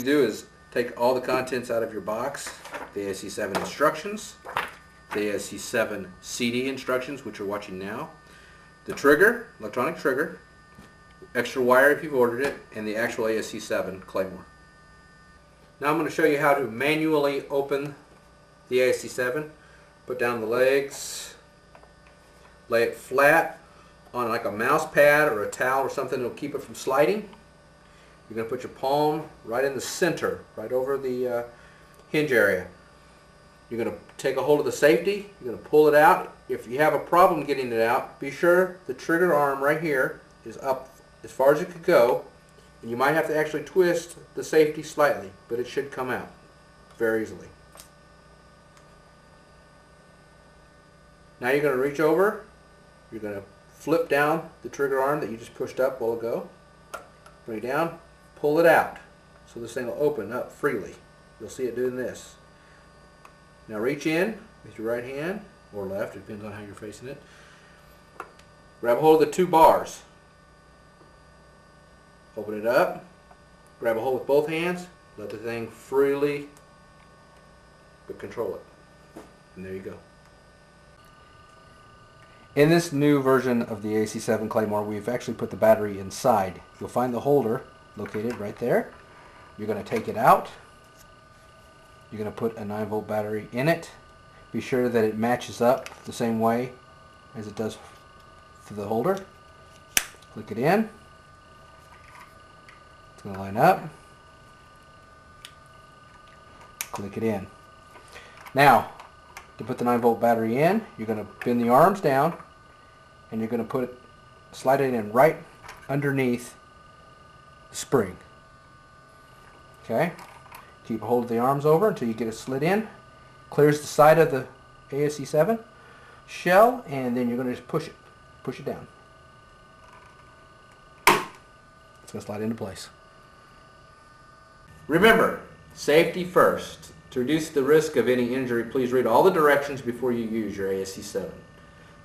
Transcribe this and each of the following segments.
to do is take all the contents out of your box, the ASC7 instructions, the ASC7 CD instructions, which you're watching now, the trigger, electronic trigger, extra wire if you've ordered it, and the actual ASC7 Claymore. Now I'm going to show you how to manually open the ASC7. Put down the legs, lay it flat on like a mouse pad or a towel or something that will keep it from sliding. You're going to put your palm right in the center, right over the hinge area. You're going to take a hold of the safety, you're going to pull it out. If you have a problem getting it out, be sure the trigger arm right here is up as far as it could go, and you might have to actually twist the safety slightly, but it should come out very easily. Now you're going to reach over, you're going to flip down the trigger arm that you just pushed up a while ago, bring it down, pull it out, so this thing will open up freely. You'll see it doing this. Now reach in with your right hand, or left, it depends on how you're facing it. Grab hold of the two bars. Open it up, grab a hold with both hands, let the thing freely, but control it. And there you go. In this new version of the ASC7 Claymore, we've actually put the battery inside. You'll find the holder located right there. You're going to take it out. You're going to put a 9-volt battery in it. Be sure that it matches up the same way as it does for the holder. Click it in. It's going to line up. Click it in. Now, to put the 9-volt battery in, you're going to bend the arms down, and you're going to slide it in right underneath the spring. Okay? Keep a hold of the arms over until you get it slid in. Clears the side of the ASC7 shell, and then you're going to just push it down. It's going to slide into place. Remember, safety first. To reduce the risk of any injury, please read all the directions before you use your ASC7.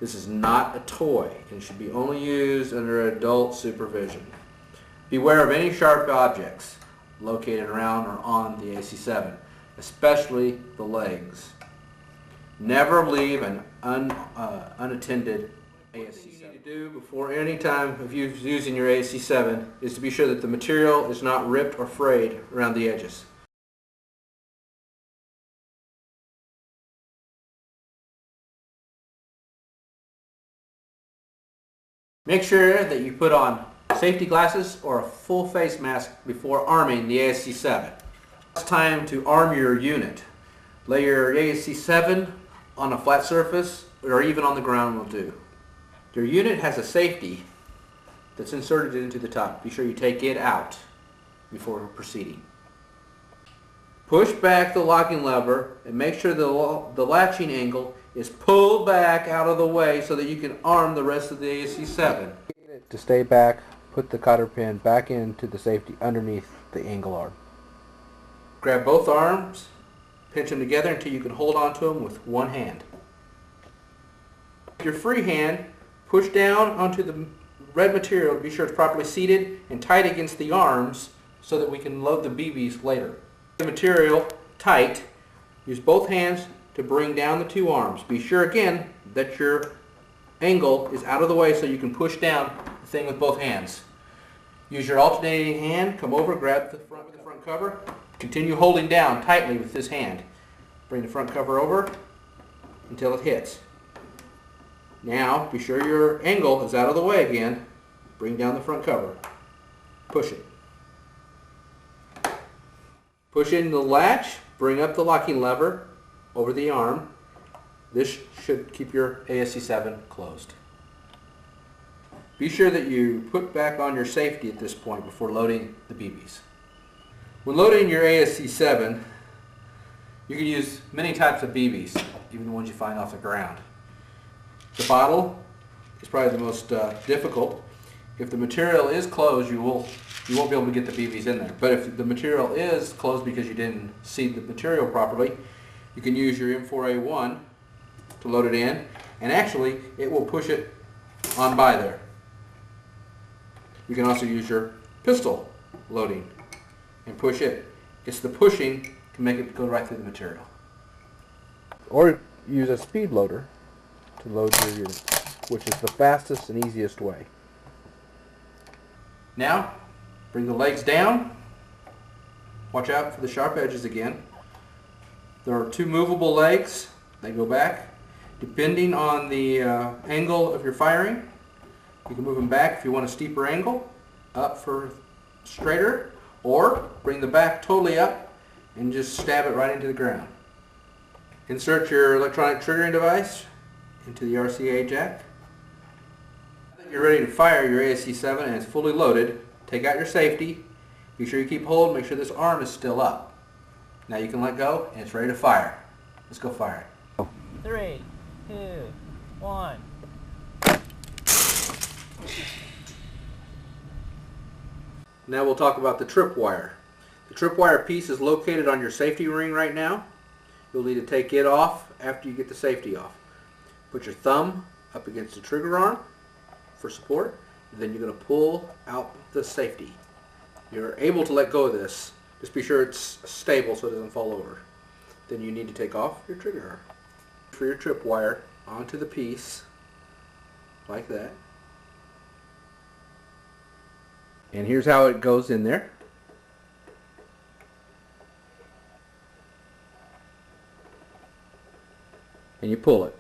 This is not a toy and should be only used under adult supervision. Beware of any sharp objects located around or on the ASC7, especially the legs. Never leave an unattended ASC7. What you need to do before any time of using your ASC7 is to be sure that the material is not ripped or frayed around the edges. Make sure that you put on safety glasses or a full face mask before arming the ASC7. It's time to arm your unit. Lay your ASC7 on a flat surface or even on the ground will do. Your unit has a safety that's inserted into the top. Be sure you take it out before proceeding. Push back the locking lever and make sure the latching angle is pulled back out of the way so that you can arm the rest of the ASC7. To stay back, put the cotter pin back into the safety underneath the angle arm. Grab both arms, pinch them together until you can hold on to them with one hand. With your free hand, push down onto the red material to be sure it's properly seated and tight against the arms so that we can load the BBs later. The material tight, use both hands to bring down the two arms. Be sure again that your angle is out of the way so you can push down the thing with both hands. Use your alternating hand, come over, grab the front cover, continue holding down tightly with this hand. Bring the front cover over until it hits. Now be sure your angle is out of the way again. Bring down the front cover. Push it. Push in the latch, bring up the locking lever over the arm. This should keep your ASC7 closed. Be sure that you put back on your safety at this point before loading the BBs. When loading your ASC7, you can use many types of BBs, even the ones you find off the ground. The bottle is probably the most difficult. If the material is closed, you won't be able to get the BBs in there. But if the material is closed because you didn't seed the material properly, you can use your M4A1 to load it in, and actually it will push it on by there. You can also use your pistol loading and push it, It's the pushing to make it go right through the material. Or use a speed loader to load your unit, which is the fastest and easiest way. Now, bring the legs down. Watch out for the sharp edges again. There are 2 movable legs. They go back. Depending on the angle of your firing, you can move them back if you want a steeper angle, up for straighter, or bring the back totally up and just stab it right into the ground. Insert your electronic triggering device into the RCA jack. Now that you're ready to fire your ASC7 and it's fully loaded, take out your safety. Be sure you keep hold, make sure this arm is still up. Now you can let go and it's ready to fire. Let's go fire it. 3, 2, 1. Now we'll talk about the tripwire. The tripwire piece is located on your safety ring right now. You'll need to take it off after you get the safety off. Put your thumb up against the trigger arm for support, and then you're going to pull out the safety. You're able to let go of this. Just be sure it's stable so it doesn't fall over. Then you need to take off your trigger arm. For your tripwire onto the piece, like that. And here's how it goes in there. And you pull it.